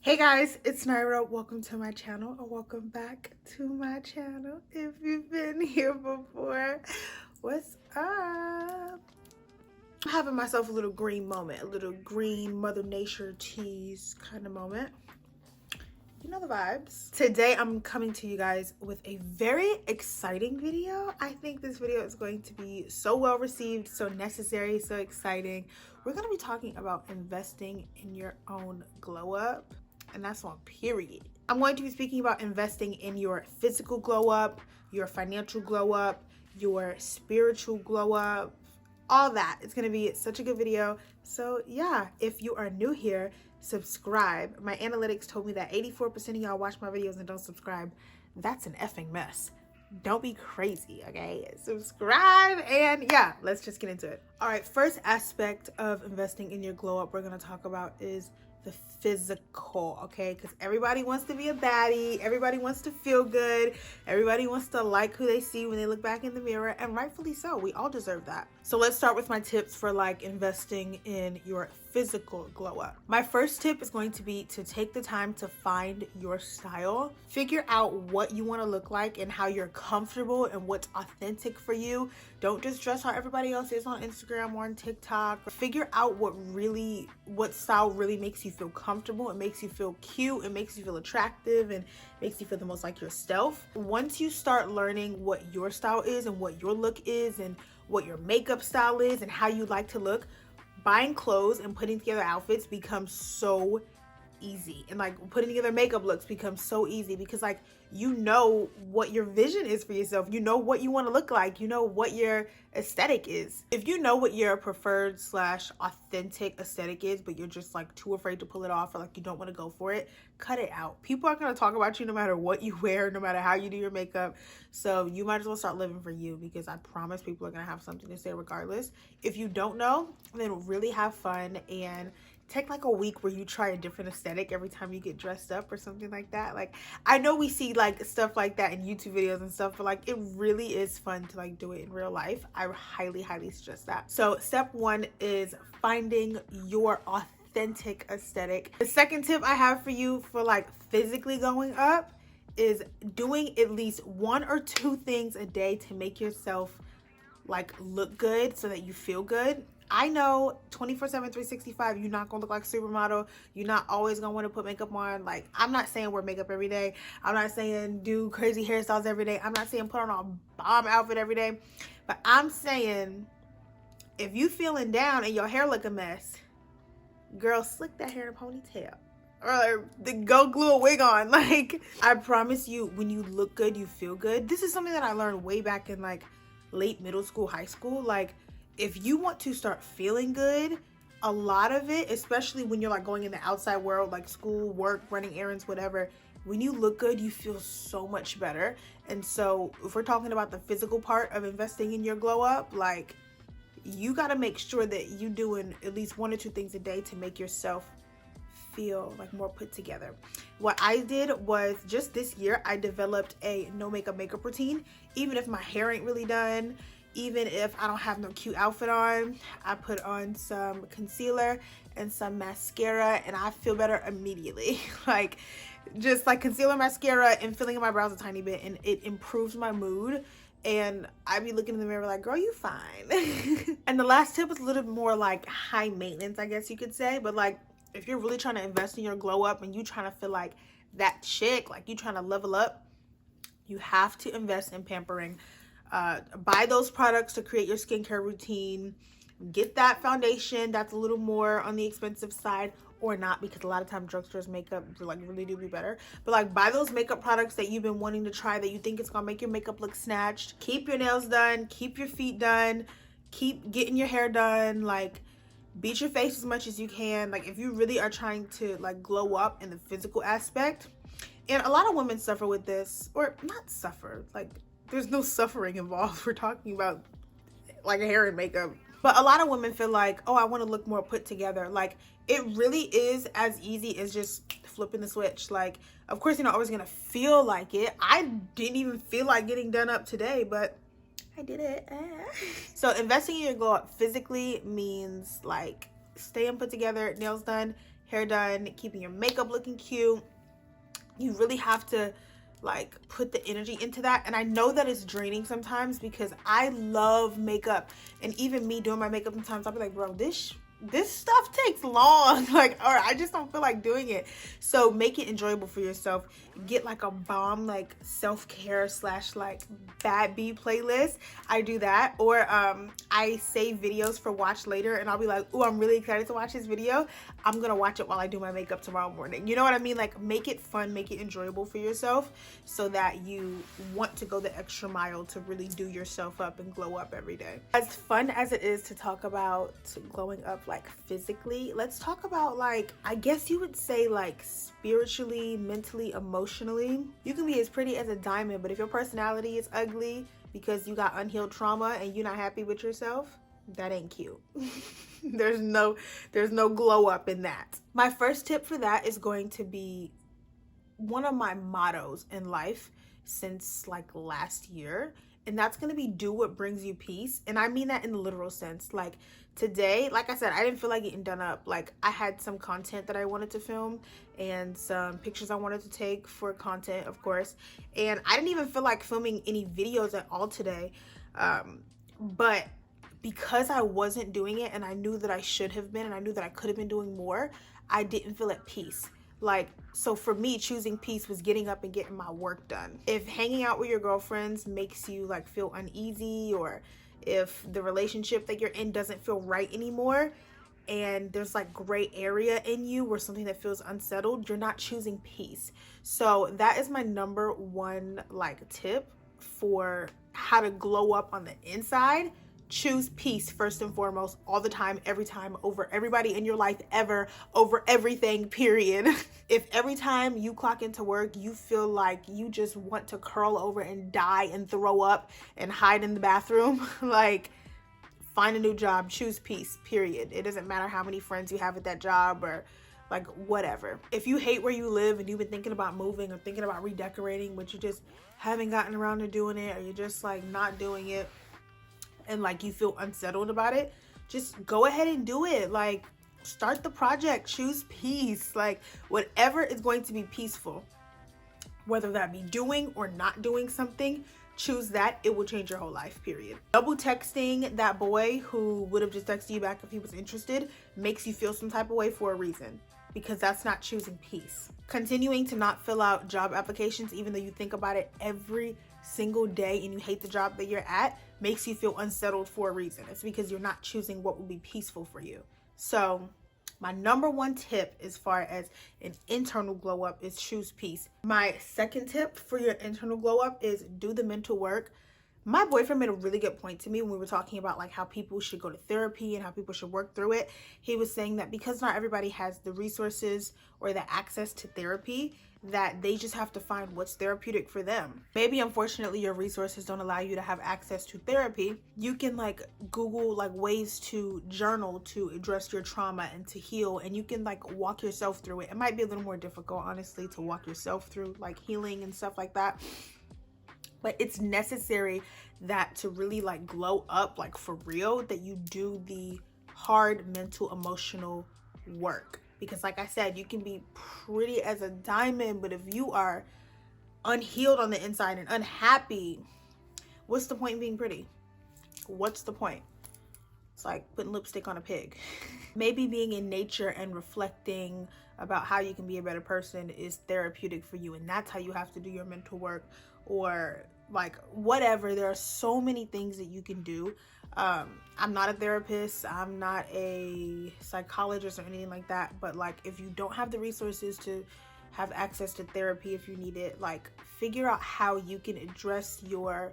Hey guys, it's Naira. Welcome to my channel, or welcome back to my channel if you've been here before. What's up? I'm having myself a little green moment, a little green Mother Nature tease kind of moment. You know the vibes. Today I'm coming to you guys with a very exciting video. I think this video is going to be so well received, so necessary, so exciting. We're going to be talking about investing in your own glow up. And that's on period. I'm going to be speaking about investing in your physical glow up, your financial glow up, your spiritual glow up, all that. It's going to be such a good video. So yeah, if you are new here, subscribe. My analytics told me that 84% of y'all watch my videos and don't subscribe. That's an effing mess. Don't be crazy, okay? Subscribe, and yeah, let's just get into it. All right, first aspect of investing in your glow up we're going to talk about is the physical, okay? Because everybody wants to be a baddie, everybody wants to feel good, everybody wants to like who they see when they look back in the mirror, and rightfully so. We all deserve that. So let's start with my tips for like investing in your physical glow up. My first tip is going to be to take the time to find your style. Figure out what you want to look like and how you're comfortable and what's authentic for you. Don't just dress how everybody else is on Instagram or on TikTok. Figure out what style really makes you feel comfortable. It makes you feel cute. It makes you feel attractive and makes you feel the most like yourself. Once you start learning what your style is and what your look is and what your makeup style is and how you like to look, buying clothes and putting together outfits becomes so easy, and like putting together makeup looks becomes so easy because like you know what your vision is for yourself, you know what you want to look like, you know what your aesthetic is. If you know what your preferred / authentic aesthetic is but you're just like too afraid to pull it off, or like you don't want to go for it, cut it out. People are going to talk about you no matter what you wear, no matter how you do your makeup. So you might as well start living for you, because I promise people are going to have something to say regardless. If you don't know, then really have fun and take like a week where you try a different aesthetic every time you get dressed up or something like that. Like, I know we see like stuff like that in YouTube videos and stuff, but like it really is fun to like do it in real life. I highly suggest that. So step one is finding your authentic aesthetic. The second tip I have for you for like physically going up is doing at least 1 or 2 things a day to make yourself like look good so that you feel good. I know 24/7, 365, you're not gonna look like a supermodel. You're not always gonna want to put makeup on. Like, I'm not saying wear makeup every day. I'm not saying do crazy hairstyles every day. I'm not saying put on a bomb outfit every day. But I'm saying if you feeling down and your hair look a mess, girl, slick that hair in a ponytail. Or go glue a wig on. Like, I promise you, when you look good, you feel good. This is something that I learned way back in like late middle school, high school. Like, if you want to start feeling good, a lot of it, especially when you're like going in the outside world, like school, work, running errands, whatever, when you look good, you feel so much better. And so if we're talking about the physical part of investing in your glow up, like, you got to make sure that you're doing at least 1 or 2 things a day to make yourself feel like more put together. What I did was, just this year, I developed a no makeup routine. Even if my hair ain't really done, even if I don't have no cute outfit on, I put on some concealer and some mascara and I feel better immediately. Like, just like concealer, mascara, and filling in my brows a tiny bit, and it improves my mood. And I be looking in the mirror like, girl, you fine. And the last tip is a little bit more like high maintenance, I guess you could say. But like, if you're really trying to invest in your glow up and you trying to feel like that chick, like you trying to level up, you have to invest in pampering. Buy those products to create your skincare routine. Get that foundation that's a little more on the expensive side, or not, because a lot of times drugstore's makeup like really do be better. But like, buy those makeup products that you've been wanting to try, that you think it's gonna make your makeup look snatched. Keep your nails done, keep your feet done, keep getting your hair done. Like, beat your face as much as you can. Like, if you really are trying to like glow up in the physical aspect, and a lot of women suffer with this, or not suffer, like, there's no suffering involved. We're talking about like hair and makeup. But a lot of women feel like, oh, I want to look more put together. Like, it really is as easy as just flipping the switch. Like, of course, you're not always going to feel like it. I didn't even feel like getting done up today, but I did it. So investing in your glow up physically means like staying put together, nails done, hair done, keeping your makeup looking cute. You really have to like put the energy into that. And I know that it's draining sometimes because I love makeup, and even me doing my makeup sometimes I'll be like, bro, this stuff takes long, like, or I just don't feel like doing it. So make it enjoyable for yourself. Get like a bomb like self-care slash like bad bee playlist. I do that. Or I save videos for watch later, and I'll be like, oh, I'm really excited to watch this video. I'm gonna watch it while I do my makeup tomorrow morning. You know what I mean? Like, make it fun, make it enjoyable for yourself, so that you want to go the extra mile to really do yourself up and glow up every day. As fun as it is to talk about glowing up like physically, let's talk about, like, I guess you would say, like, spiritually, mentally, emotionally. You can be as pretty as a diamond, but if your personality is ugly because you got unhealed trauma and you're not happy with yourself, that ain't cute. there's no glow up in that. My first tip for that is going to be one of my mottos in life since like last year, and that's going to be do what brings you peace. And I mean that in the literal sense. Like today, like I said, I didn't feel like getting done up. Like I had some content that I wanted to film and some pictures I wanted to take for content, of course, and I didn't even feel like filming any videos at all today. But because I wasn't doing it, and I knew that I should have been, and I knew that I could have been doing more, I didn't feel at peace. Like, so for me, choosing peace was getting up and getting my work done. If hanging out with your girlfriends makes you like feel uneasy, or if the relationship that you're in doesn't feel right anymore, and there's like gray area in you or something that feels unsettled, you're not choosing peace. So that is my number one like tip for how to glow up on the inside. Choose peace first and foremost, all the time, every time, over everybody in your life ever, over everything, period. If every time you clock into work, you feel like you just want to curl over and die and throw up and hide in the bathroom, like, find a new job, choose peace, period. It doesn't matter how many friends you have at that job or like whatever. If you hate where you live and you've been thinking about moving or thinking about redecorating, but you just haven't gotten around to doing it, or you're just like not doing it, and like you feel unsettled about it, just go ahead and do it. Like, start the project, choose peace, like whatever is going to be peaceful, whether that be doing or not doing something, choose that. It will change your whole life, period. Double texting that boy who would have just texted you back if he was interested makes you feel some type of way for a reason, because that's not choosing peace. Continuing to not fill out job applications even though you think about it every single day and you hate the job that you're at makes you feel unsettled for a reason. It's because you're not choosing what will be peaceful for you. So my number one tip as far as an internal glow up is choose peace. My second tip for your internal glow up is do the mental work. My boyfriend made a really good point to me when we were talking about like how people should go to therapy and how people should work through it. He was saying that because not everybody has the resources or the access to therapy, that they just have to find what's therapeutic for them. Maybe unfortunately your resources don't allow you to have access to therapy. You can like Google like ways to journal to address your trauma and to heal, and you can like walk yourself through it. It might be a little more difficult, honestly, to walk yourself through like healing and stuff like that, but it's necessary that to really like glow up, like for real, that you do the hard mental emotional work. Because like I said, you can be pretty as a diamond, but if you are unhealed on the inside and unhappy, what's the point in being pretty? What's the point? It's like putting lipstick on a pig. Maybe being in nature and reflecting about how you can be a better person is therapeutic for you, and that's how you have to do your mental work, or like whatever. There are so many things that you can do. I'm not a therapist, I'm not a psychologist or anything like that, but like if you don't have the resources to have access to therapy, if you need it, like figure out how you can address your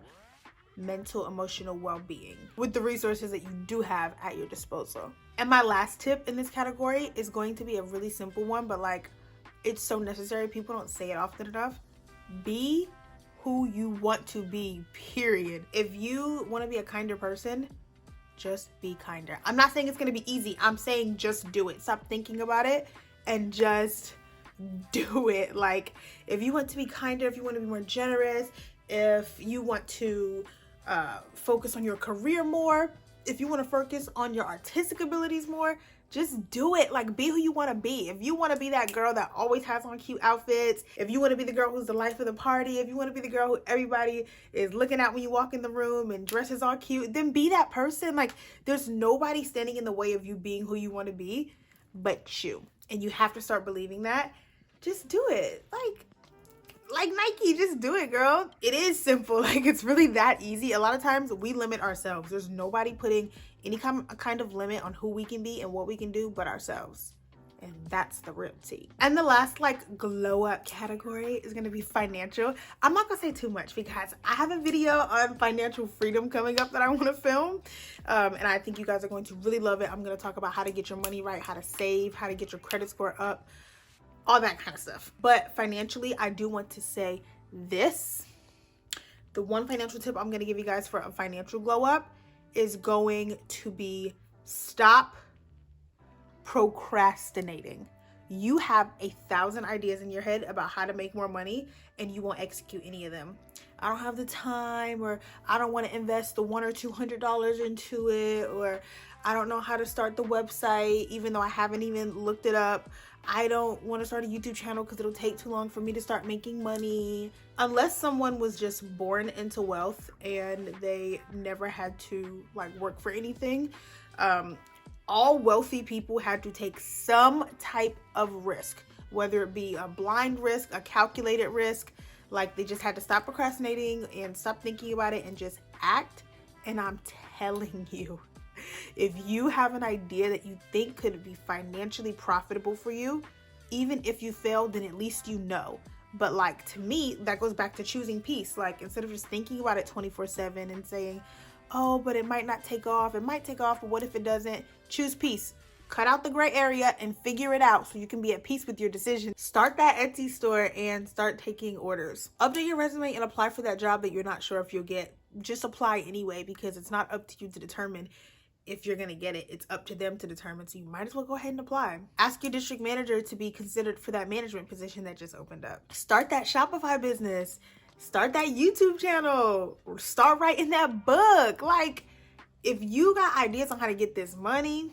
mental emotional well-being with the resources that you do have at your disposal. And my last tip in this category is going to be a really simple one, but like it's so necessary. People don't say it often enough. Be who you want to be, period. If you want to be a kinder person, just be kinder. I'm not saying it's going to be easy. I'm saying just do it. Stop thinking about it and just do it. Like if you want to be kinder, if you want to be more generous, if you want to focus on your career more, if you want to focus on your artistic abilities more, Just do it. Like, be who you want to be. If you want to be that girl that always has on cute outfits, if you want to be the girl who's the life of the party, if you want to be the girl who everybody is looking at when you walk in the room and dresses all cute, then be that person. Like, there's nobody standing in the way of you being who you want to be but you. And you have to start believing that. Just do it. Like Nike, just do it, girl. It is simple. Like, it's really that easy. A lot of times we limit ourselves. There's nobody putting any kind of limit on who we can be and what we can do but ourselves. And that's the real tea. And the last like glow up category is gonna be financial. I'm not gonna say too much because I have a video on financial freedom coming up that I want to film, and I think you guys are going to really love it. I'm gonna talk about how to get your money right, how to save, how to get your credit score up, all that kind of stuff. But financially, I do want to say this. The one financial tip I'm gonna give you guys for a financial glow up is going to be stop procrastinating. You have 1,000 ideas in your head about how to make more money and you won't execute any of them. I don't have the time, or I don't want to invest the $100 or $200 into it, or I don't know how to start the website even though I haven't even looked it up. I don't want to start a YouTube channel because it'll take too long for me to start making money. Unless someone was just born into wealth and they never had to like work for anything, all wealthy people had to take some type of risk, whether it be a blind risk, a calculated risk. Like, they just had to stop procrastinating and stop thinking about it and just act. And I'm telling you, if you have an idea that you think could be financially profitable for you, even if you fail, then at least you know. But like, to me, that goes back to choosing peace. Like, instead of just thinking about it 24/7 and saying, oh, but it might not take off. It might take off, but what if it doesn't? Choose peace. Cut out the gray area and figure it out so you can be at peace with your decision. Start that Etsy store and start taking orders. Update your resume and apply for that job that you're not sure if you'll get. Just apply anyway, because it's not up to you to determine if you're gonna get it. It's up to them to determine, so you might as well go ahead and apply. Ask your district manager to be considered for that management position that just opened up. Start that Shopify business. Start that YouTube channel. Start writing that book. Like, if you got ideas on how to get this money,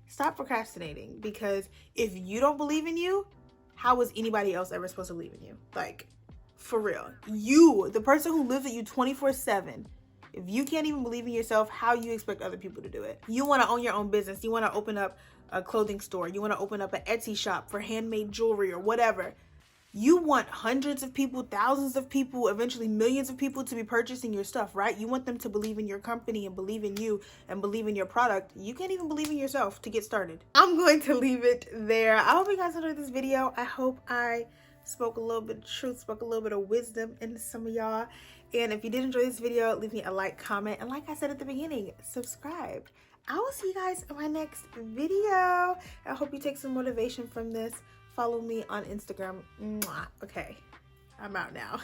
stop procrastinating. Because if you don't believe in you, how is anybody else ever supposed to believe in you? Like, for real. You, the person who lives with you 24/7, if you can't even believe in yourself, how you expect other people to do it? You want to own your own business. You want to open up a clothing store. You want to open up an Etsy shop for handmade jewelry or whatever. You want hundreds of people, thousands of people, eventually millions of people to be purchasing your stuff, right? You want them to believe in your company and believe in you and believe in your product. You can't even believe in yourself to get started. I'm going to leave it there. I hope you guys enjoyed this video. I hope I spoke a little bit of truth, spoke a little bit of wisdom into some of y'all. And if you did enjoy this video, leave me a like, comment, and like I said at the beginning, subscribe. I will see you guys in my next video. I hope you take some motivation from this. Follow me on Instagram. Mwah. Okay, I'm out now.